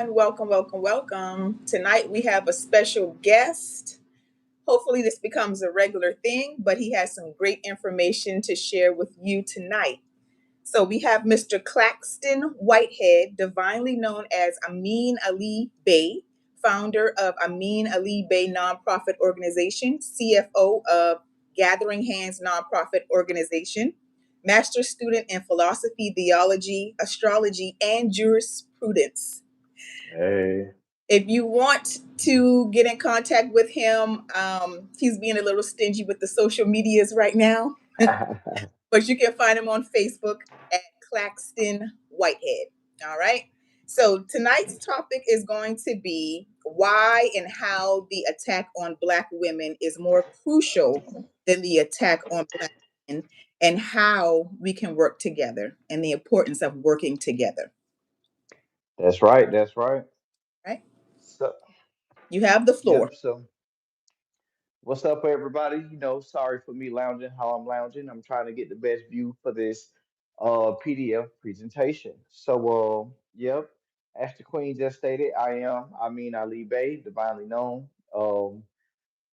And welcome, welcome, welcome. Tonight we have a special guest. Hopefully, this becomes a regular thing, but he has some great information to share with you tonight. So, we have Mr. Claxton Whitehead, divinely known as Amin Ali Bey, founder of Amin Ali Bey Nonprofit Organization, CFO of Gathering Hands Nonprofit Organization, master student in philosophy, theology, astrology, and jurisprudence. Hey, If you want to get in contact with him, he's being a little stingy with the social medias right now, but you can find him on Facebook at Claxton Whitehead. All right. So tonight's topic is going to be why and how the attack on Black women is more crucial than the attack on Black men, and how we can work together and the importance of working together. that's right. That's right. Right. So, You have the yep. floor. So, what's up, everybody? Sorry for me lounging how I'm lounging. I'm trying to get the best view for this PDF presentation. Yep. As the Queen just stated, I mean Ali Bey, divinely known.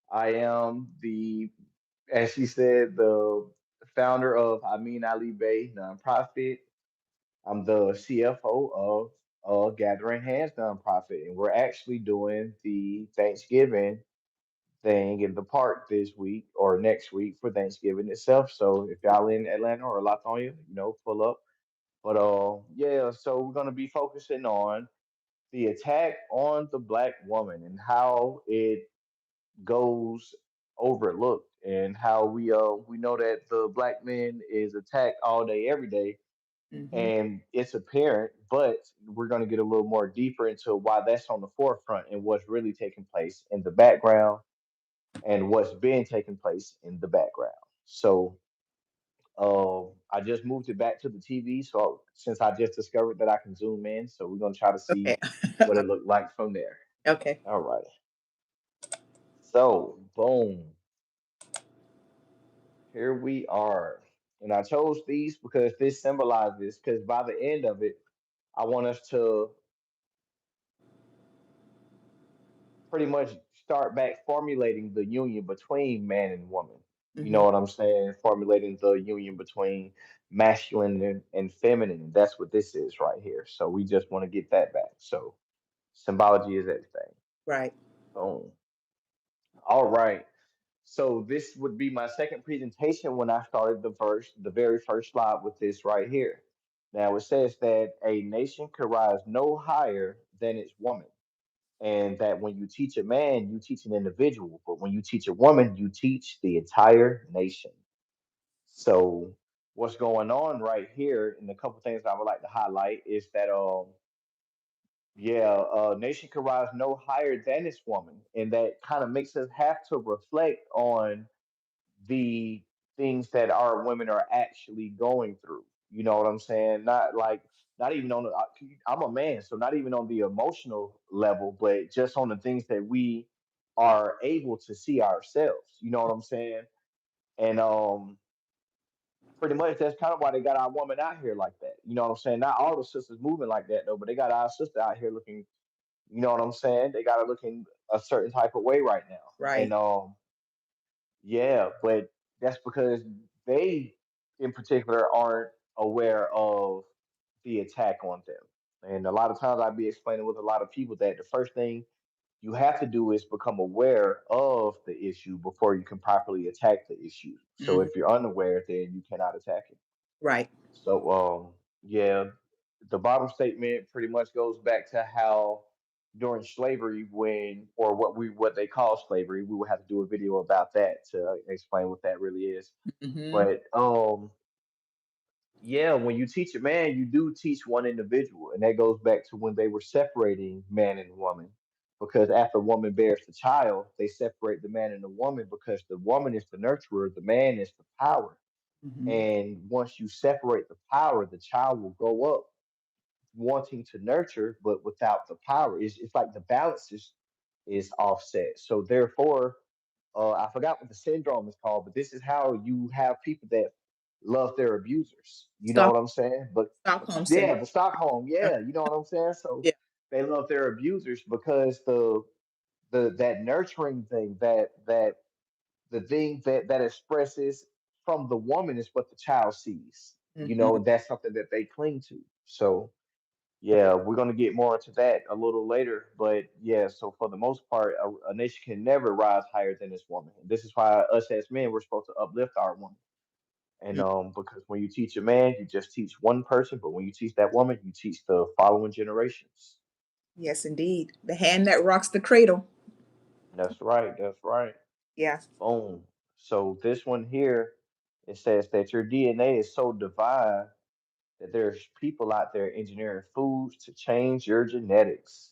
I am as she said, the founder of I mean Ali Bey nonprofit. I'm the CFO of Gathering Hands nonprofit, and we're actually doing the Thanksgiving thing in the park this week or next week for Thanksgiving itself. So if y'all in Atlanta or Latonia, pull up. Yeah, so we're gonna be focusing on the attack on the Black woman and how it goes overlooked and how we know that the Black man is attacked all day, every day, Mhm. and it's apparent, but we're going to get a little more deeper into why that's on the forefront and what's really taking place in the background and what's been taking place in the background. So, I just moved it back to the TV. So since I just discovered that I can zoom in, so we're going to try to see Okay. what it looked like from there. Okay. All right. So, boom, here we are. And I chose these because this symbolizes, because by the end of it, I want us to pretty much start back formulating the union between man and woman. You know Mhm. what I'm saying? Formulating the union between masculine and feminine. That's what this is right here. So we just want to get that back. So symbology is everything. Right. Boom. All right. So this would be my second presentation when I started the very first slide with this right here. Now it says that a nation could rise no higher than its woman, and that when you teach a man, you teach an individual, but when you teach a woman, you teach the entire nation. So, what's going on right here, and a couple things I would like to highlight is that, yeah, nation can rise no higher than this woman, and that kind of makes us have to reflect on the things that our women are actually going through. You know what I'm saying? Not even on the. I'm a man, so not even on the emotional level, but just on the things that we are able to see ourselves. You know what I'm saying? And pretty much that's kind of why they got our woman out here like that. You know what I'm saying? Not all the sisters moving like that though, but they got our sister out here looking. You know what I'm saying? They got her looking a certain type of way right now, and Right. yeah, but that's because they, in particular, aren't aware of the attack on them. And a lot of times I'd be explaining with a lot of people that the first thing you have to do is become aware of the issue before you can properly attack the issue. So Mhm. if you're unaware, then you cannot attack it. Right. So yeah, the bottom statement pretty much goes back to how during slavery, when or what they call slavery, we would have to do a video about that to explain what that really is. Mhm. But yeah, when you teach a man, you do teach one individual, and that goes back to when they were separating man and woman. Because after a woman bears the child, they separate the man and the woman because the woman is the nurturer, the man is the power. Mhm. And once you separate the power, the child will grow up wanting to nurture, but without the power. It's like the balance is offset. So therefore, I forgot what the syndrome is called, but this is how you have people that love their abusers. You know Stock what I'm saying? But Stockholm yeah, syndrome. the Stockholm, Okay. yeah, you know what I'm saying? So Yeah. they love their abusers because the that nurturing thing, that the thing that expresses from the woman is what the child sees. You know, Hmm. and that's something that they cling to. So yeah, we're gonna get more into that a little later. But yeah, so for the most part, a nation can never rise higher than its woman. And this is why us as men, we're supposed to uplift our woman. And because when you teach a man, you just teach one person, but when you teach that woman, you teach the following generations. Yes, indeed. The hand that rocks the cradle. That's right. That's right. Yeah. Boom. So this one here, it says that your DNA is so divine that there's people out there engineering foods to change your genetics.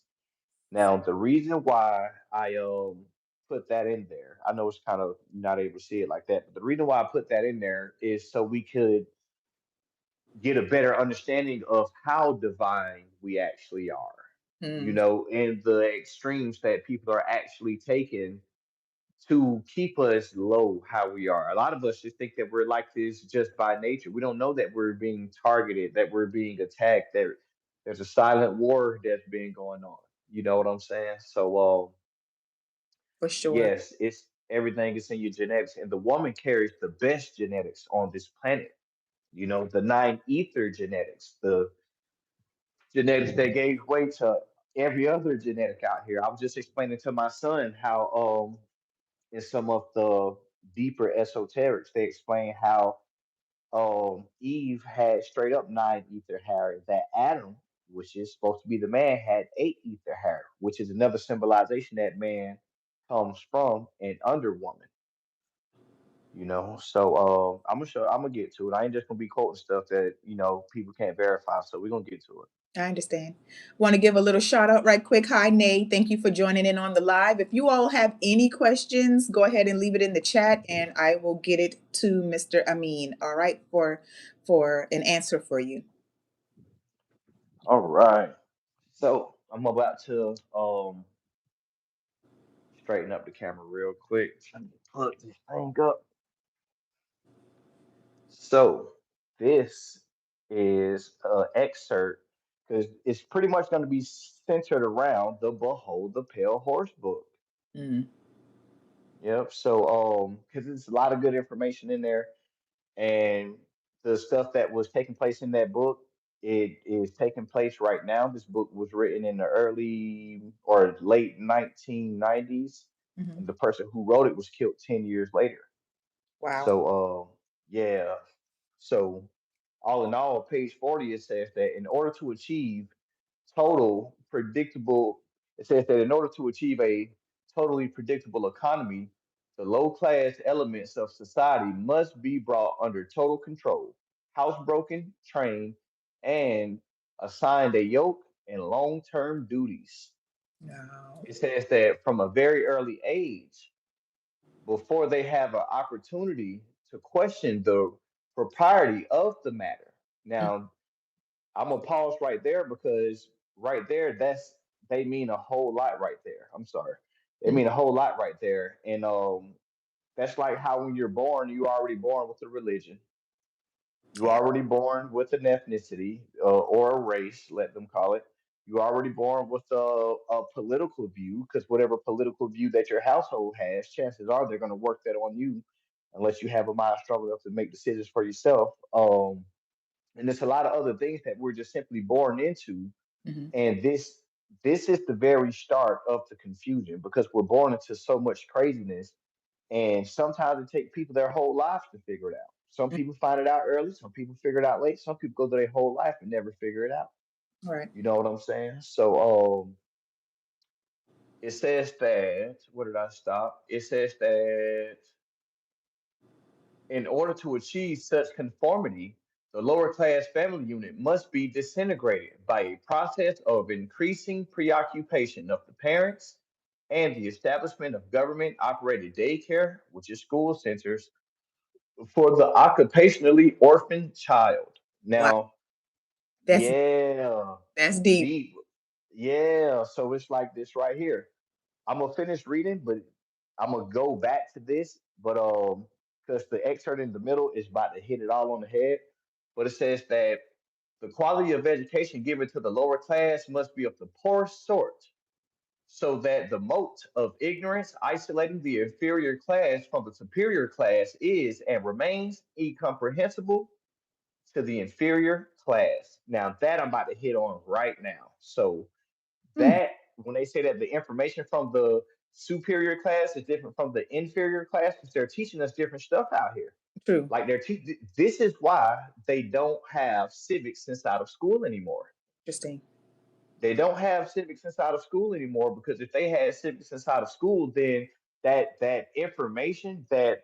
Now, the reason why I put that in there, I know it's kind of not able to see it like that, but the reason why I put that in there is so we could get a better understanding of how divine we actually are, you Mm. know, and the extremes that people are actually taking to keep us low how we are. A lot of us just think that we're like this just by nature. We don't know that we're being targeted, that we're being attacked, that there's a silent war that's been going on. You know what I'm saying? So For sure. yes, it's everything is in your genetics, and the woman carries the best genetics on this planet. You know, the nine ether genetics, the genetics that gave way to every other genetic out here. I was just explaining to my son how in some of the deeper esoterics, they explain how Eve had straight up nine ether hair, that Adam, which is supposed to be the man, had eight ether hair, which is another symbolization that man comes from an under woman. You know, so I'm gonna get to it. I ain't just gonna be quoting stuff that people can't verify. So we're gonna get to it. I understand. Want to give a little shout out right quick. Hi, Nate. Thank you for joining in on the live. If you all have any questions, go ahead and leave it in the chat and I will get it to Mr. Amin, all right, for an answer for you. All right. So I'm about to straighten up the camera real quick. Let me put this thing up. So this is an excerpt because it's pretty much going to be centered around the Behold the Pale Horse book. Mm. Yep. So because there's a lot of good information in there, and the stuff that was taking place in that book, it is taking place right now. This book was written in the early or late 1990s, Hmm. and the person who wrote it was killed 10 years later. Wow. So yeah. So all in all, page 40, it says that in order to achieve total predictable, it says that in order to achieve a totally predictable economy, the low class elements of society must be brought under total control, housebroken, trained, and assigned a yoke and long term duties. No. It says that from a very early age, before they have an opportunity to question the propriety of the matter. Now, I'm gonna pause right there because right there, they mean a whole lot right there. I'm sorry, they Mhm. mean a whole lot right there, and that's like how when you're born, you already born with a religion, you Yeah. already born with an ethnicity or a race, let them call it. You already born with a political view, because whatever political view that your household has, chances are they're going to work that on you, unless you have a mind strong enough to make decisions for yourself. And there's a lot of other things that we're just simply born into, Hmm. and this is the very start of the confusion because we're born into so much craziness, and sometimes it takes people their whole lives to figure it out. Some people find it out early, some people figure it out late, some people go through their whole life and never figure it out. All right. You know what I'm saying? So it says that, where did I stop? It says that in order to achieve such conformity, the lower class family unit must be disintegrated by a process of increasing preoccupation of the parents and the establishment of government operated daycare, which is school centers, for the occupationally orphaned child. Wow. Now, That's yeah, that's deep. deep. Yeah, so it's like this right here. I'm gonna finish reading, but I'm gonna go back to this, but because the excerpt in the middle is about to hit it all on the head. But it says that The quality of education given to the lower class must be of the poorest sort, so that the mote of ignorance isolating the inferior class from the superior class is and remains incomprehensible to the inferior class. Now, that I'm about to hit on right now. So, Mm, that when they say that the information from the superior class is different from the inferior class, because they're teaching us different stuff out here. true. Like this is why they don't have civics inside of school anymore. Interesting. They don't have civics inside of school anymore, because if they had civics inside of school, then that information that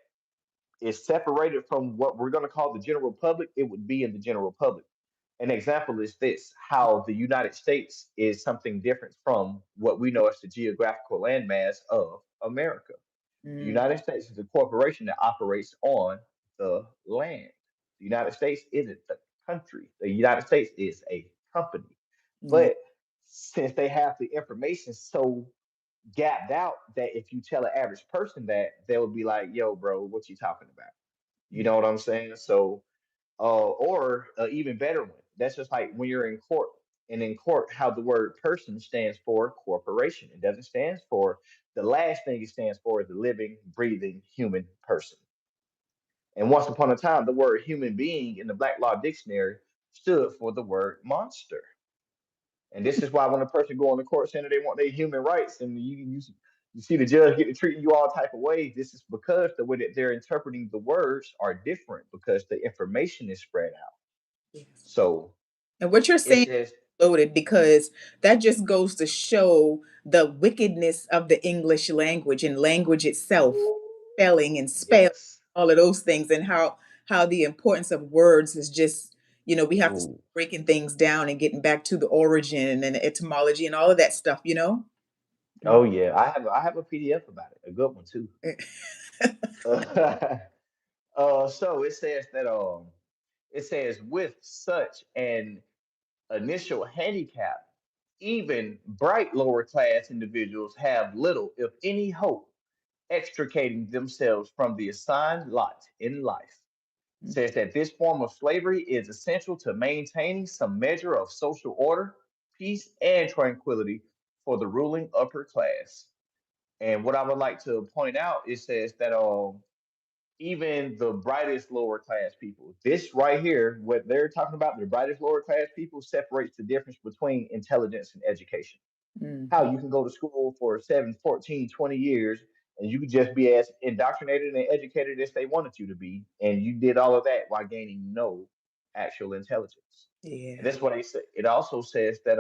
is separated from what we're going to call the general public, it would be in the general public. An example is this: how the United States is something different from what we know as the geographical landmass of America. The Mm, United States is a corporation that operates on the land. The United States isn't the country. The United States is a company. yeah. But since they have the information so gapped out, that if you tell an average person that, they would be like, yo, bro, what you talking about? You Mm, know what I'm saying? So, or even better one. That's just like when you're in court. And in court, how the word person stands for corporation. It doesn't stand for the last thing it stands for is the living, breathing human person. And once upon a time, the word human being in the Black Law Dictionary stood for the word monster. And this is why when a person go on the court saying that they want their human rights, and you see the judge get to treating you all type of ways, this is because the way that they're interpreting the words are different, because the information is spread out. yes. So And what you're it saying says, loaded because that just goes to show the wickedness of the English language and language itself, spelling and spell, yes. all of those things, and how the importance of words is just, we have to start Ooh. breaking things down and getting back to the origin and etymology and all of that stuff. Oh yeah, I have a PDF about it, a good one too. So it says that it says with such an initial handicap, even bright lower class individuals have little, if any, hope extricating themselves from the assigned lot in life. Says that this form of slavery is essential to maintaining some measure of social order, peace, and tranquility for the ruling upper class. And what I would like to point out, it says that even the brightest lower class people, this right here, what they're talking about, the brightest lower class people, separates the difference between intelligence and education. How Mhm. you can go to school for 7, 14, 20 years, and you could just be as indoctrinated and educated as they wanted you to be, and you did all of that while gaining no actual intelligence. And Yeah. that's what they say. It also says that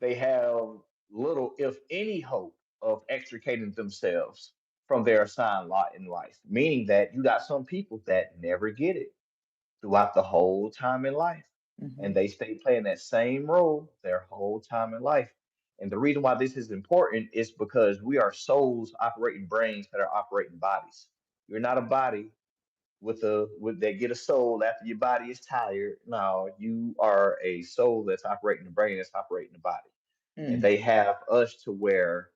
they have little, if any, hope of extricating themselves from their assigned lot in life, meaning that you got some people that never get it throughout the whole time in life. And Mhm. they stay playing that same role their whole time in life. And the reason why this is important is because we are souls operating brains that are operating bodies. You're not a body with that get a soul after your body is tired. No, you are a soul that's operating the brain, that's operating the body. And Mhm. they have us to where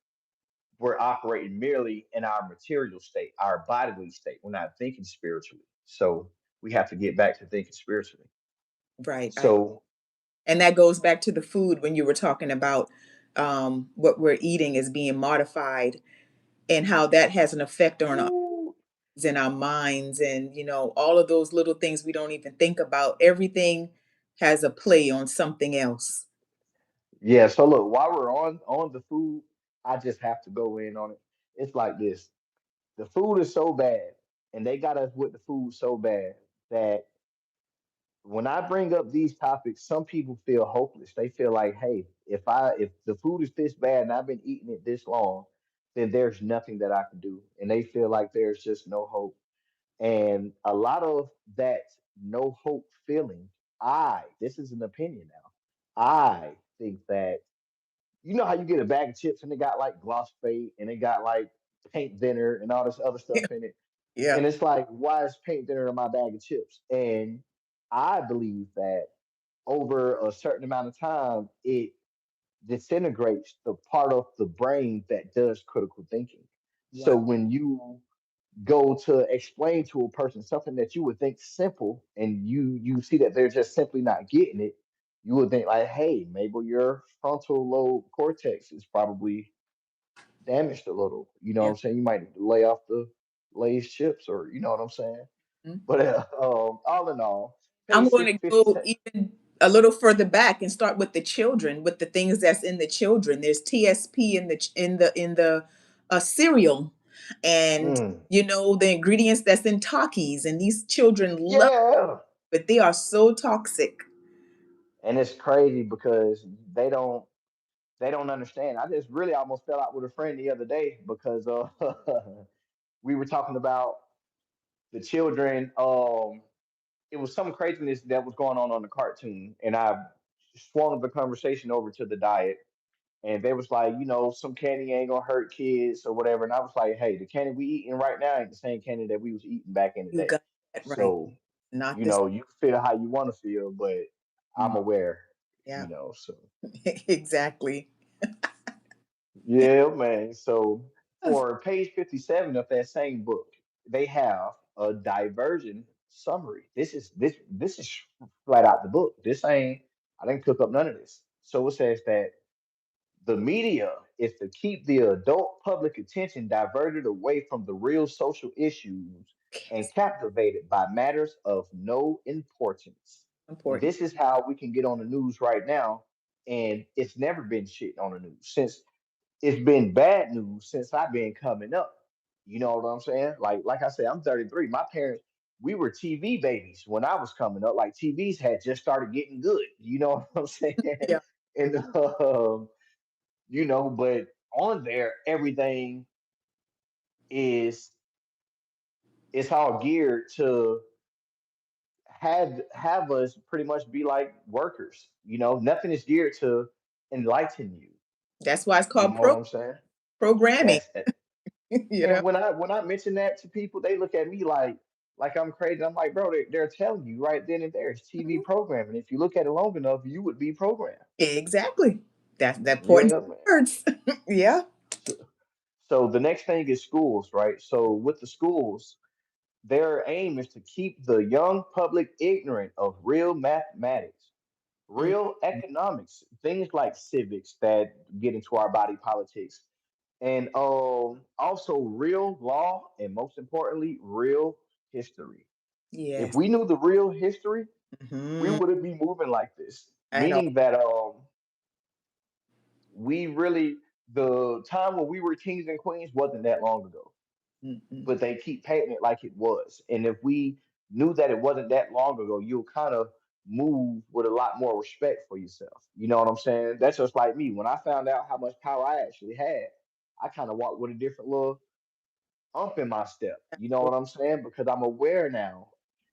we're operating merely in our material state, our bodily state. We're not thinking spiritually. So we have to get back to thinking spiritually. Right. So And that goes back to the food when you were talking about what we're eating is being modified and how that has an effect on us ooh, and our minds and all of those little things we don't even think about. Everything has a play on something else. yeah, so look, while we're on the food, I just have to go in on it. It's like this. The food is so bad, and they got us with the food so bad that when I bring up these topics, some people feel hopeless. They feel like, hey, if the food is this bad and I've been eating it this long, then there's nothing that I can do. And they feel like there's just no hope. And a lot of that no hope feeling, this is an opinion now. I think that you know how you get a bag of chips and they got like gloss fate and they got like paint thinner and all this other stuff in it. Yeah. And it's like, why is paint thinner in my bag of chips? And I believe that over a certain amount of time, it disintegrates the part of the brain that does critical thinking. Wow. So when you go to explain to a person something that you would think simple, and you see that they're just simply not getting it, you would think like, hey, maybe your frontal lobe cortex is probably damaged a little. You know what Yeah. I'm saying? You might need to lay off the Lay's chips, or you know what I'm saying. Mhm. But all in all, I'm page going six to fifty go seven. even a little further back and start with the children, with the things that's in the children. There's TSP in the cereal, and Mm, the ingredients that's in Takis, and these children love, yeah, but they are so toxic. and it's crazy because they don't they don't understand. I just really almost fell out with a friend the other day because we were talking about the children. It was some craziness that was going on the cartoon, and I swung the conversation over to the diet. And they was like, some candy ain't gonna hurt kids or whatever. And I was like, hey, the candy we eating right now ain't the same candy that we was eating back in the You day. got that right. So, Not this. you feel how you want to feel, but Mm, I'm aware, yeah, so exactly. yeah, man. So for page 57 of that same book, they have a diversion summary. This is flat out the book. This ain't I didn't cook up none of this. So it says that the media is to keep the adult public attention diverted away from the real social issues and captivated by matters of no importance. Important. This is how we can get on the news right now, and it's never been shit on the news since it's been bad news since I've been coming up. You know what I'm saying? Like I said, I'm 33. My parents, we were TV babies when I was coming up. Like TVs had just started getting good. You know what I'm saying? Yeah. And but on there, everything is it's all geared to have us pretty much be like workers. Nothing is geared to enlighten you. That's why it's You called know what I'm saying? programming. That's you know. And when I mention that to people, they look at me like I'm crazy. I'm like, bro, they're telling you right then and there, it's TV Mhm. programming. If you look at it long enough, you would be programmed. Exactly. That important Yeah, man. words. Yeah. So, so the next thing is schools, right? So with the schools, their aim is to keep the young public ignorant of real mathematics, Mm, real economics, things like civics that get into our body politics, and also real law, and most importantly, real history. If yes. we knew the real history, we Hmm. wouldn't be moving like this. At all. Meaning that we really the time when we were kings and queens wasn't that long ago, Mm-mm. but they keep painting it like it was. And if we knew that it wasn't that long ago, you'll kind of move with a lot more respect for yourself. You know what I'm saying? That's just like me. When I found out how much power I actually had, I kind of walked with a different little ump in my step. You know what I'm saying? Because I'm aware now.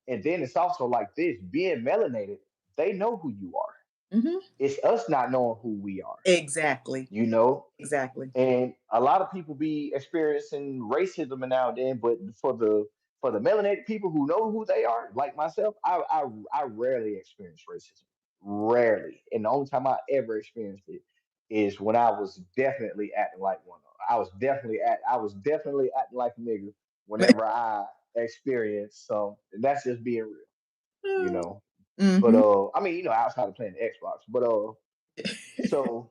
And then it's also like this being melanated, they know who you are. Hmm. It's us not knowing who we are, Exactly. you know? Exactly. And a lot of people be experiencing racism now and then, but for the melanated people who know who they are, like myself, I rarely experience racism, rarely. And the only time I ever experienced it is when I was definitely acting like one. I was definitely acting like a nigga whenever I experienced some, and that's just being real, you know. But Hmm. I mean, outside of playing the Xbox, but so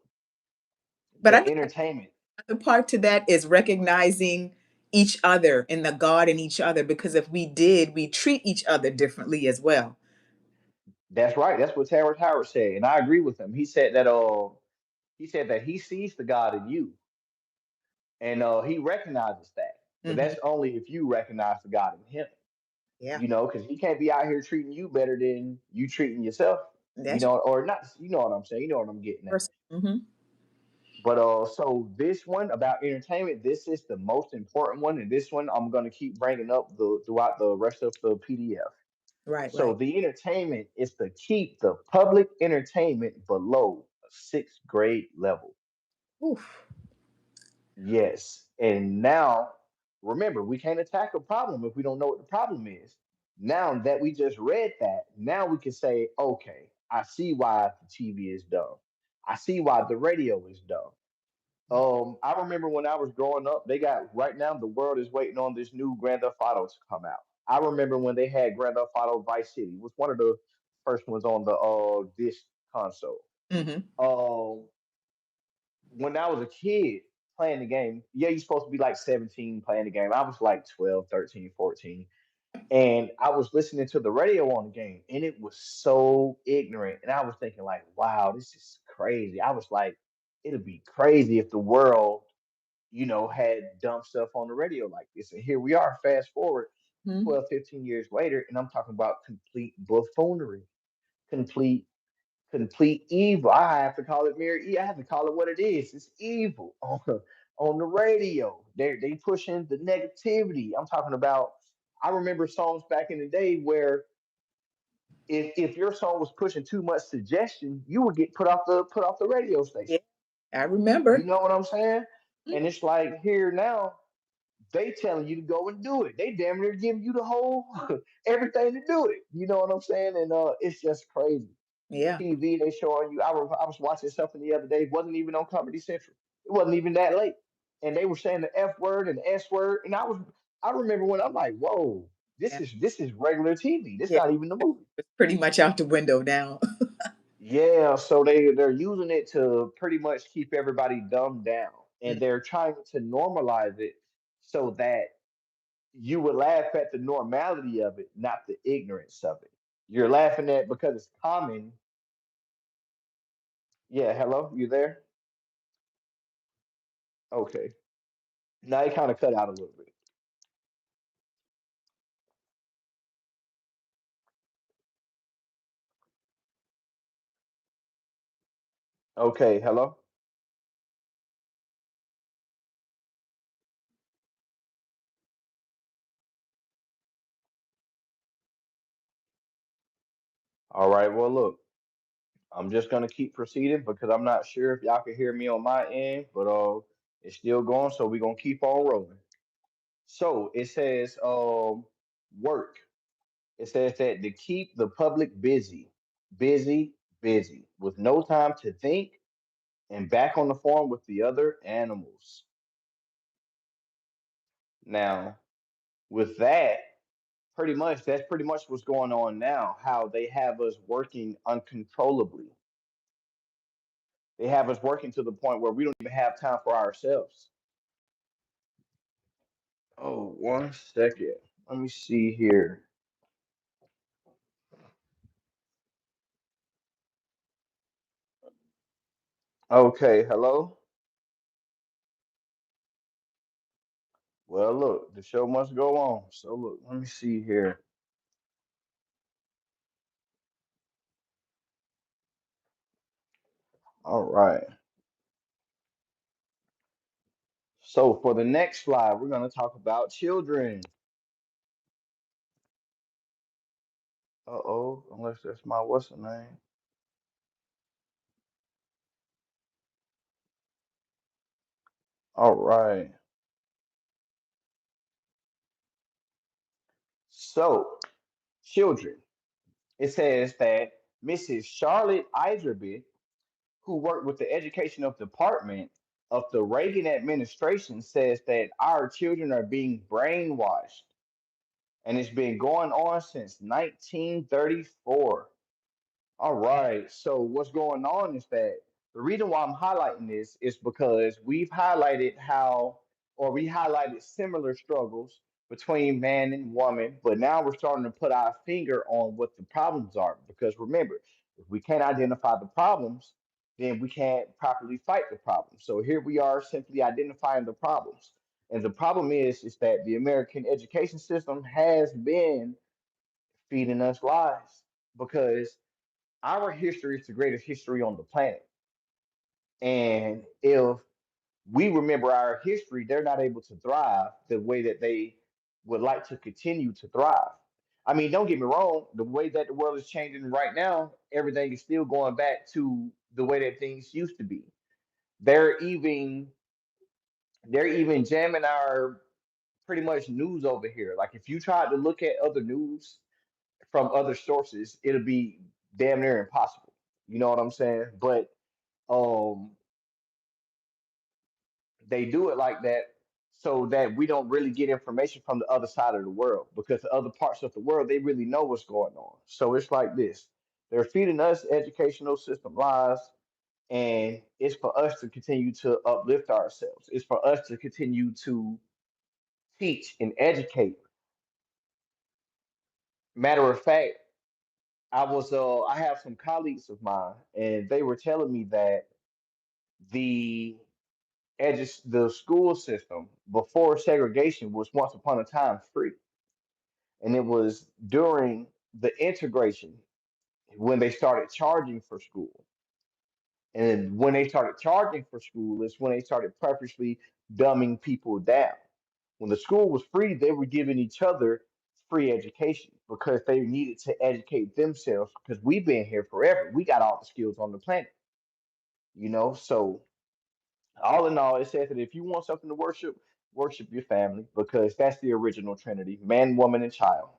But I the think entertainment. the part to that is recognizing each other and the God in each other, because if we did, we treat each other differently as well. That's right. That's what Terrence Howard said, and I agree with him. He said that he sees the God in you, and he recognizes that. But Hmm. that's only if you recognize the God in him. Yeah. Because he can't be out here treating you better than you treating yourself. That's Or not. You know what I'm saying. You know what I'm getting at. person. Hmm. But so this one about entertainment, this is the most important one, and this one I'm gonna keep bringing up throughout the rest of the PDF. Right. So Right. the entertainment is to keep the public entertainment below a sixth grade level. Oof. Yes. And now, remember, we can't attack a problem if we don't know what the problem is. Now that we just read that, now we can say, okay, I see why the TV is dumb. I see why the radio is dumb. I remember when I was growing up, they got right now the world is waiting on this new Grand Theft Auto to come out. I remember when they had Grand Theft Auto Vice City. It was one of the first ones on the disc console. Hmm. Um, when I was a kid playing the game, yeah, you're supposed to be like 17 playing the game. I was like 12, 13, 14. And I was listening to the radio on the game, and it was so ignorant. And I was thinking, like, wow, this is crazy. I was like, it'd be crazy if the world, had dumb stuff on the radio like this. And here we are, fast forward Hmm. 12, 15 years later, and I'm talking about complete buffoonery, complete complete evil. I have to call it mere I have to call it what it is. It's evil on the radio. They pushing the negativity. I'm talking about. I remember songs back in the day where if your song was pushing too much suggestion, you would get put off the radio Yeah, station. I You remember. know what I'm saying? Mhm. And it's like here now, they telling you to go and do it. They damn near giving you the whole everything to do it. You know what I'm saying? And it's just crazy. Yeah, TV they showing you. I was watching something the other day. It wasn't even on Comedy Central. It wasn't even that late, and they were saying the F word and the S word. And I remember when I'm like, whoa, this yeah, is this is regular TV. This yeah. not even the movie. It's pretty much out the window now. Yeah, so they're using it to pretty much keep everybody dumbed down, and Mm. they're trying to normalize it so that you would laugh at the normality of it, not the ignorance of it. You're laughing at because it's common. Yeah, hello, you there? Okay. Now it kind of cut out a little bit. Okay, hello. All right. Well, look, I'm just gonna keep proceeding because I'm not sure if y'all can hear me on my end, but it's still going, so we're gonna keep on rolling. So it says work. It says that to keep the public busy, busy, busy, with no time to think and back on the farm with the other animals. Now, with that, pretty much that's pretty much what's going on now. How they have us working uncontrollably. They have us working to the point where we don't even have time for ourselves. Oh, 1 second. Let me see here. Okay, hello. Well, look, the show must go on. So look, let me see here. All right. So for the next slide, we're gonna talk about children. Uh-oh, unless that's my what's the name? All right. So, children. It says that Mrs. Charlotte Iserby, who worked with the educational department of the Reagan administration, says that our children are being brainwashed, and it's been going on since 1934. All right. So what's going on is that the reason why I'm highlighting this is because we've highlighted how, or we highlighted similar struggles between man and woman, but now we're starting to put our finger on what the problems are. Because remember, if we can't identify the problems, then we can't properly fight the problems. So here we are simply identifying the problems. And the problem is that the American education system has been feeding us lies because our history is the greatest history on the planet. And if we remember our history, they're not able to thrive the way that they would like to continue to thrive. I mean, don't get me wrong, the way that the world is changing right now, everything is still going back to the way that things used to be. They're even they're even jamming our pretty much news over here. Like if you try to look at other news from other sources, it'll be damn near impossible. You know what I'm saying? But um They do it like that so that we don't really get information from the other side of the world, because the other parts of the world, they really know what's going on. So it's like this. They're feeding us educational system lies, and it's for us to continue to uplift ourselves. It's for us to continue to teach and educate. Matter of fact, I have some colleagues of mine, and they were telling me that the the school system before segregation was once upon a time free, and it was during the integration when they started charging for school. And when they started charging for school, is when they started purposely dumbing people down. When the school was free, they were giving each other free education because they needed to educate themselves, because we've been here forever. We got all the skills on the planet, you know? So, all in all, it says that if you want something to worship, worship your family, because that's the original Trinity: man, woman, and child.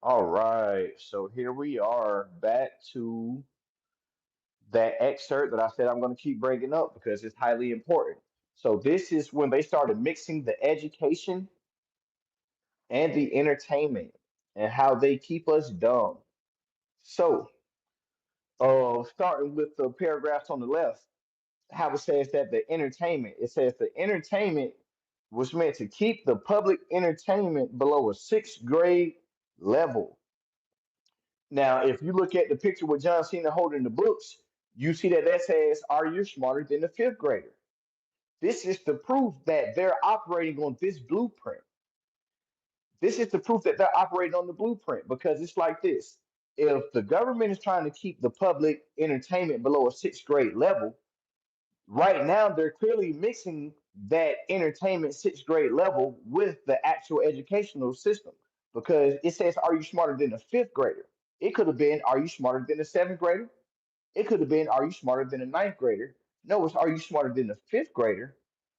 All right. So, here we are back to that excerpt that I said I'm going to keep bringing up because it's highly important. So this is when they started mixing the education and the entertainment and how they keep us dumb. So, starting with the paragraphs on the left, how it says that it says the entertainment was meant to keep the public entertainment below a sixth grade level. Now, if you look at the picture with John Cena holding the books, you see that that says, "Are you smarter than the fifth grader?" This is the proof that they're operating on this blueprint. This is the proof that they're operating on the blueprint, because it's like this. If the government is trying to keep the public entertainment below a sixth grade level, right now they're clearly mixing that entertainment sixth grade level with the actual educational system, because it says, "Are you smarter than a fifth grader?" It could have been, "Are you smarter than a seventh grader?" It could have been, "Are you smarter than a ninth grader?" No, it's, "Are you smarter than a fifth grader?"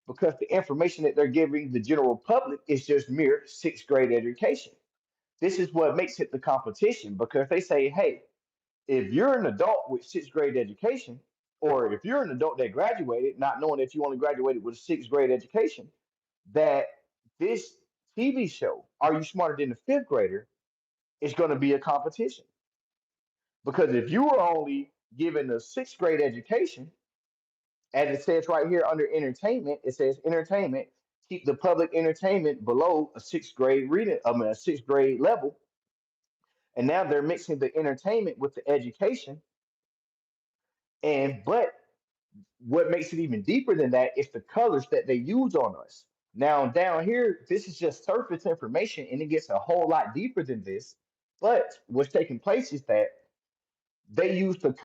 Because the information that they're giving the general public is just mere sixth grade education. This is what makes it the competition, because they say, hey, if you're an adult with sixth grade education, or if you're an adult that graduated, not knowing that you only graduated with a sixth grade education, that this TV show, "Are You Smarter Than the Fifth Grader?" is going to be a competition. Because if you were only given a sixth grade education, as it says right here under entertainment, it says entertainment, keep the public entertainment below a sixth grade reading, a sixth grade level. And now they're mixing the entertainment with the education. And but what makes it even deeper than that is the colors that they use on us. Now down here, this is just surface information, and it gets a whole lot deeper than this. But what's taking place is that they use the